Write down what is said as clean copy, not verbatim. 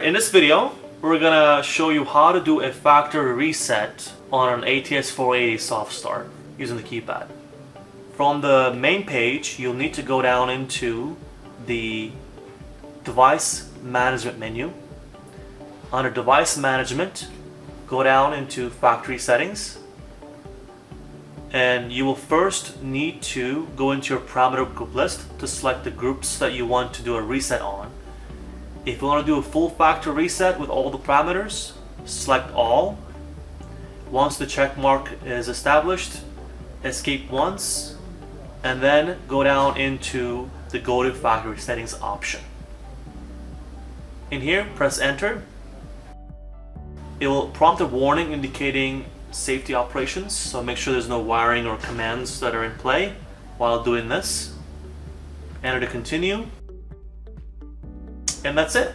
In this video, we're gonna show you how to do a factory reset on an ATS480 Soft Starter using the keypad. From the main page, you'll need to go down into the device management menu. Under device management, go down into factory settings, and you will first need to go into your parameter group list to select the groups that you want to do a reset on. If you want to do a full factory reset with all the parameters, select all. Once the check mark is established, escape once, and then go down into the go to factory settings option. In here, press enter. It will prompt a warning indicating safety operations, so make sure there's no wiring or commands that are in play while doing this. Enter to continue. And that's it.